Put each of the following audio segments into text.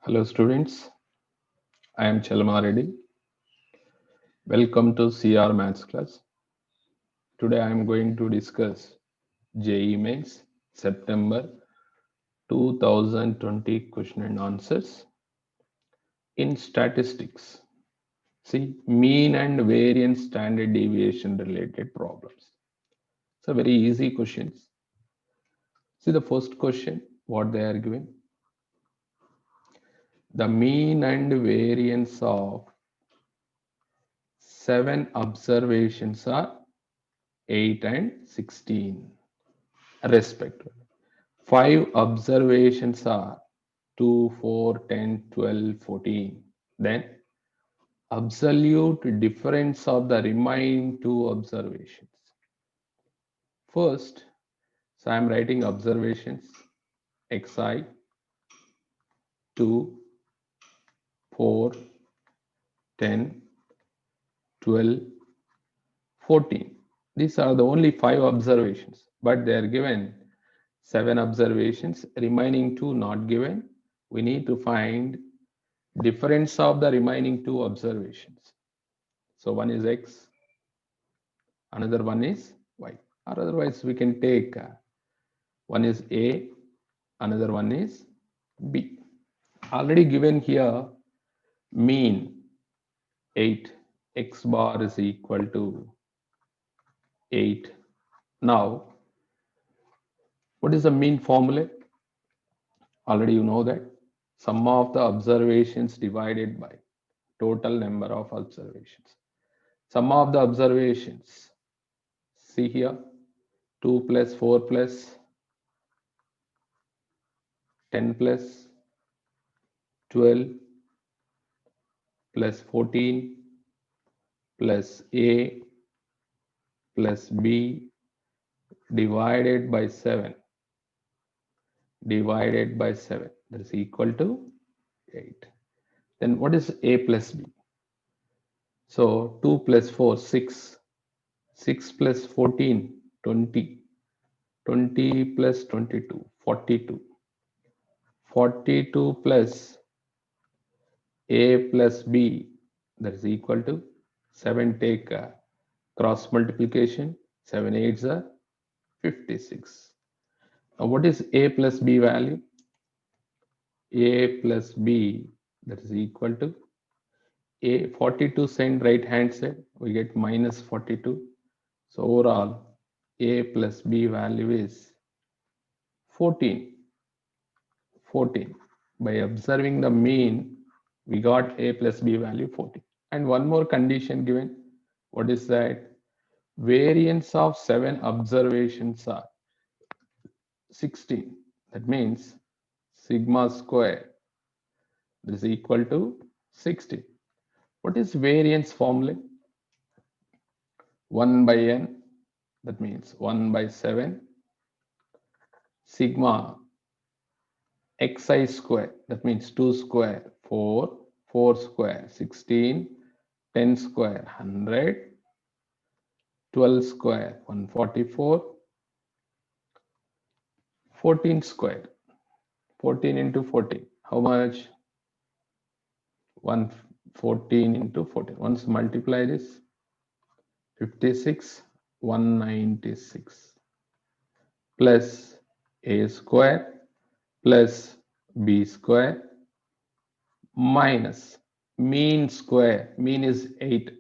Hello students, I am Chalma Reddy. Welcome to CR Maths class. Today I am going to discuss JEE Mains September 2020 question and answers in statistics. See, mean and variance standard deviation related problems. So very easy questions. See the first question, what they are given. The mean and variance of 7 observations are 8 and 16 respectively. 5 observations are 2, 4, 10, 12, 14. Then absolute difference of the remaining 2 observations. First, so I am writing observations xi 2, 4, 10, 12, 14. These are the only 5 observations, but they are given 7 observations, remaining 2 not given. We need to find difference of the remaining 2 observations. So one is x, another one is y, or otherwise we can take one is a, another one is b. Already given here mean 8, x bar is equal to 8. Now, what is the mean formula? Already you know that sum of the observations divided by total number of observations. Sum of the observations, see here, 2 plus 4 plus 10 plus 12 plus 14 plus a plus b divided by 7 that is equal to 8. Then what is a plus b? So 2 plus 4 6, 6 plus 14 20, 20 plus 22 42, 42 plus a plus b that is equal to 7. Take cross multiplication, 7 8s are 56. Now what is a plus b value? A plus b that is equal to a 42 send right hand side, we get minus 42. So overall a plus b value is 14. 14. By observing the mean, we got a plus b value 14. And one more condition given. What is that? Variance of 7 observations are 16. That means sigma square is equal to 16. What is variance formula? 1 by n, that means 1 by 7 sigma xi square, that means 2 square 4, 4 square 16, 10 square 100, 12 square 144, 14 square 14 into 14, how much? 114 into 14. Once multiply this, 56 196 plus a square plus b square minus mean square, mean is 8,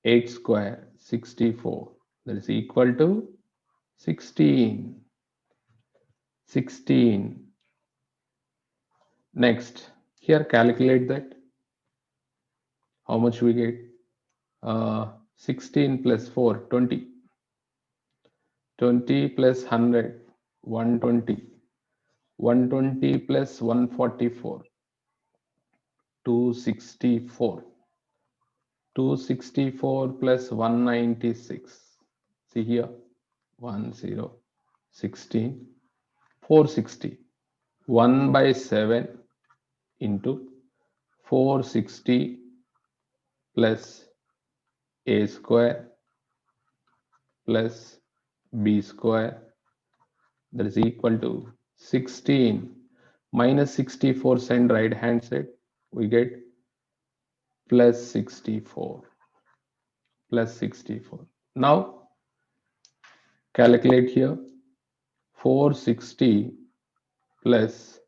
8 square 64, that is equal to 16. 16. Next, here calculate that. How much we get? 16 plus 4 20, 20 plus 100 120, 120 plus 144 264, 264 plus 196, see here 10 16 460, 1 by 7 into 460 plus a square plus b square, that is equal to 16 minus 64, send right hand side, we get plus 64, plus 64. Now calculate here, 460 plus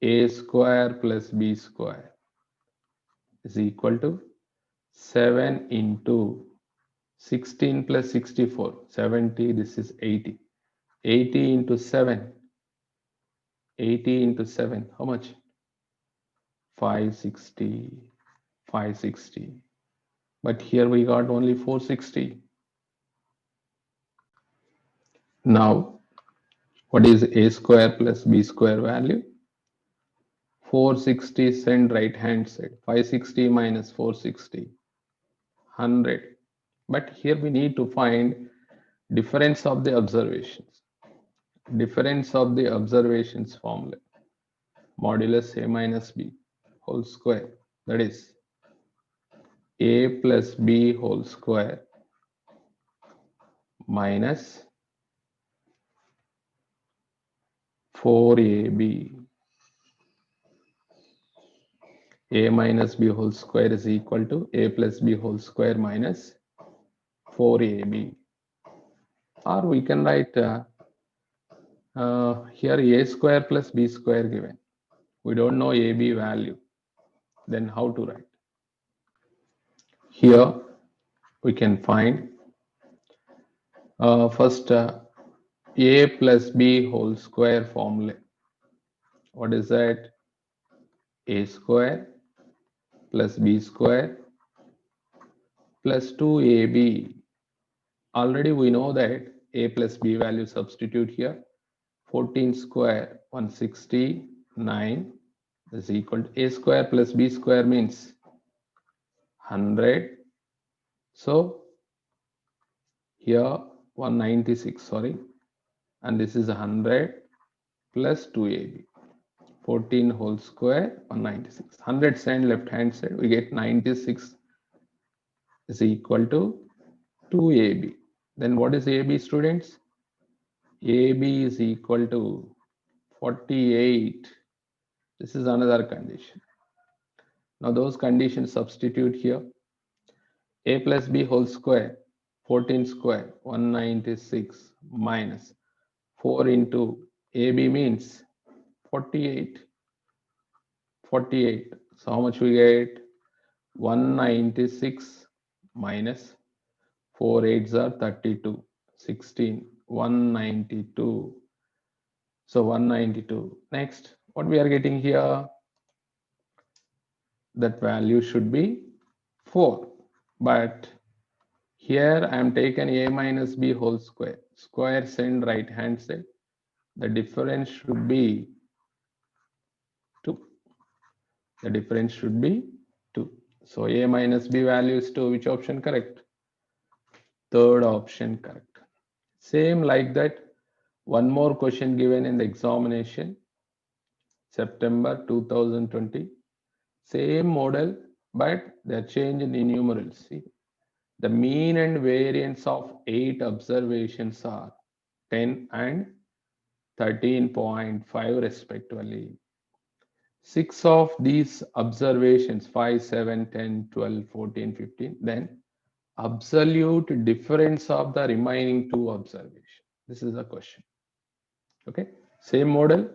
a square plus b square is equal to 7 into 16 plus 64, 70, this is 80. 80 into 7, 80 into 7, how much? 560, 560. But here we got only 460. Now, what is a square plus b square value? 460, send right hand side. 560 minus 460, 100. But here we need to find difference of the observations. Difference of the observations formula. Modulus a minus b whole square. That is a plus b whole square minus 4ab. A minus b whole square is equal to a plus b whole square minus 4ab. Or we can write here a square plus b square given. We don't know ab value. Then how to write? Here we can find first a plus b whole square formula. What is that? A square plus b square plus 2ab. Already we know that a plus b value substitute here. 14 square 169 is equal to a square plus b square means 100. So here 196, sorry, and this is 100 plus 2ab. 14 whole square 196. 100 send left hand side, we get 96 is equal to 2ab. Then what is ab, students? AB is equal to 48. This is another condition. Now those conditions substitute here. A plus b whole square, 14 square, 196 minus 4 into AB means 48. 48. So how much we get? 196 minus 4 8s are 32. 16. 192. So 192. Next, what we are getting here? That value should be 4. But here I am taken a minus b whole square. Square send right hand side. The difference should be 2. The difference should be 2. So a minus b value is 2. Which option correct? Third option correct. Same like that. One more question given in the examination. September 2020. Same model, but they're changed in numerals. See, the mean and variance of 8 observations are 10 and 13.5 respectively. 6 of these observations, 5, 7, 10, 12, 14, 15, then absolute difference of the remaining 2 observations. This is the question. Okay, same model,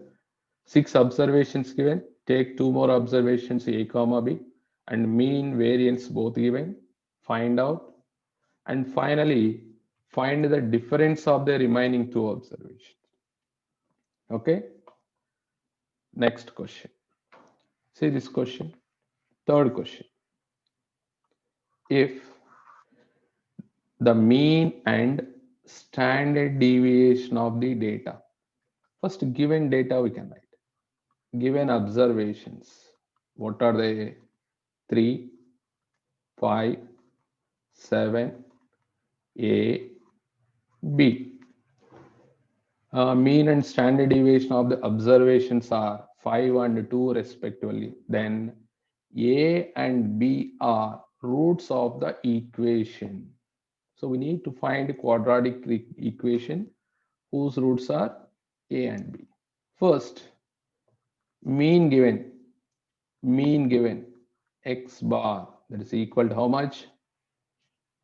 6 observations given, take 2 more observations A comma B and mean variance both given, find out, and finally find the difference of the remaining 2 observations. Okay, next question. See this question, third question. If the mean and standard deviation of the data, first given data we can write, given observations, what are they? 3, 5, 7, A, B. Mean and standard deviation of the observations are 5 and 2 respectively. Then A and B are roots of the equation. So we need to find a quadratic equation whose roots are A and B. First, mean given x bar, that is equal to how much?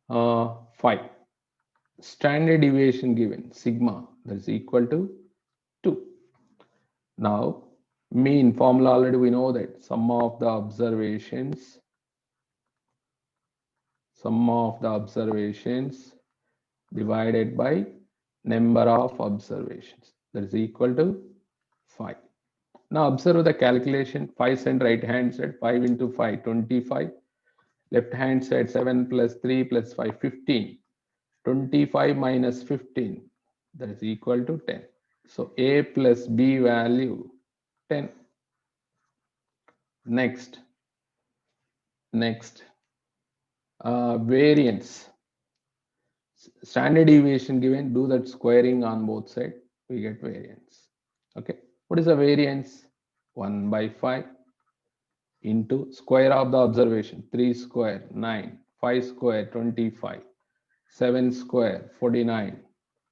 5. Standard deviation given sigma, that is equal to 2. Now mean formula already we know that sum of the observations divided by number of observations, that is equal to 5. Now observe the calculation. 5 cent right hand side, 5 into 5 25, left hand side 7 plus 3 plus 5 15, 25 minus 15, that is equal to 10. So a plus b value 10. Next variance. Standard deviation given, do that squaring on both sides, we get variance. Okay, what is the variance? 1 by 5 into square of the observation, 3 square 9, 5 square 25, 7 square 49,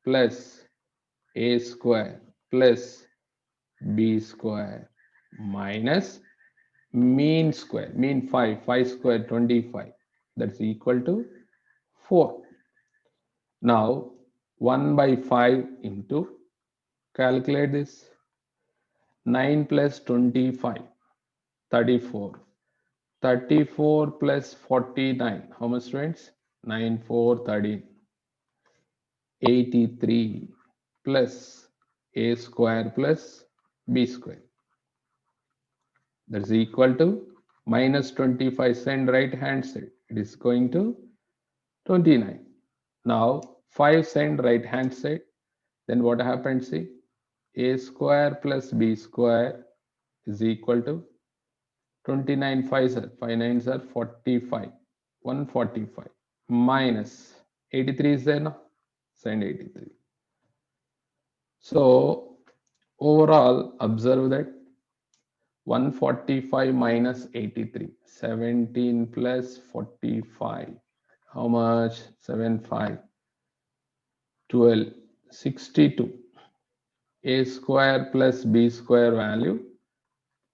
plus a square plus b square minus mean square, mean 5 square 25, that's equal to 4. Now 1 by 5 into, calculate this, 9 plus 25, 34. 34 plus 49, how much students? 9 4 13, 83 plus a square plus b square, that's equal to minus 25, send right hand side, it is going to 29. Now 5 send right hand side, then what happens? See, a square plus b square is equal to 29 5s are 5 9s are 45, 145 minus 83 is there now, send 83. So overall observe that 145 minus 83, 17 plus 45, how much? 75, 12, 62. A square plus b square value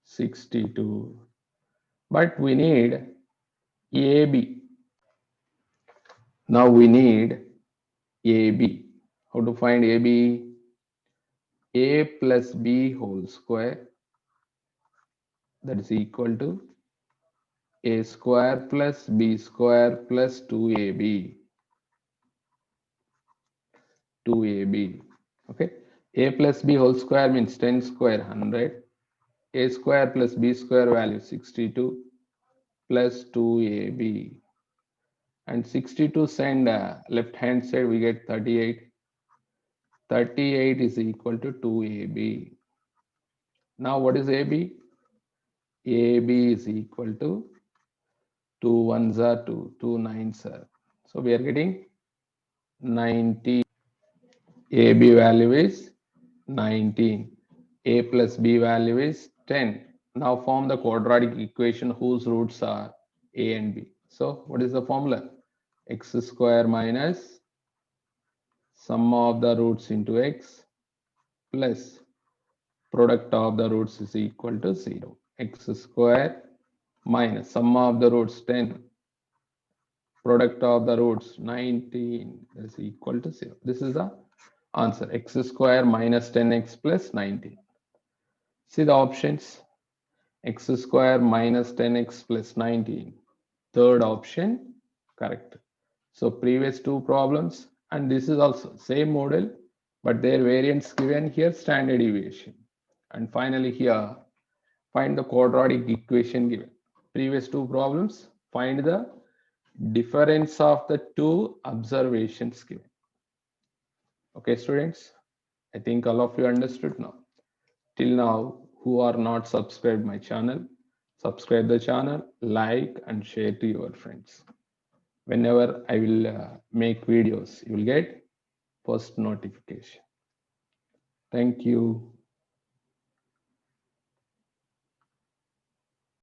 62. But we need AB. Now we need AB. How to find AB? A plus b whole square, that is equal to a square plus b square plus 2ab. 2ab. Okay. A plus b whole square means 10 square 100. A square plus b square value 62 plus 2ab. And 62 send left hand side, we get 38. 38 is equal to 2ab. Now what is AB? AB is equal to 2 1s are 2, 2 9s are. So we are getting 19. AB value is 19. A plus B value is 10. Now form the quadratic equation whose roots are A and B. So what is the formula? X square minus sum of the roots into x plus product of the roots is equal to 0. X square minus sum of the roots 10, product of the roots 19 is equal to 0. This is the answer, x square minus 10x plus 19. See the options, x square minus 10x plus 19. Third option correct. So previous two problems, and this is also same model, but their variance given here, standard deviation. And finally here, find the quadratic equation given. Previous two problems, find the difference of the two observations given. Okay, students, I think all of you understood now. Till now, who are not subscribed my channel, subscribe the channel, like and share to your friends. Whenever I will make videos, you will get first notification. Thank you.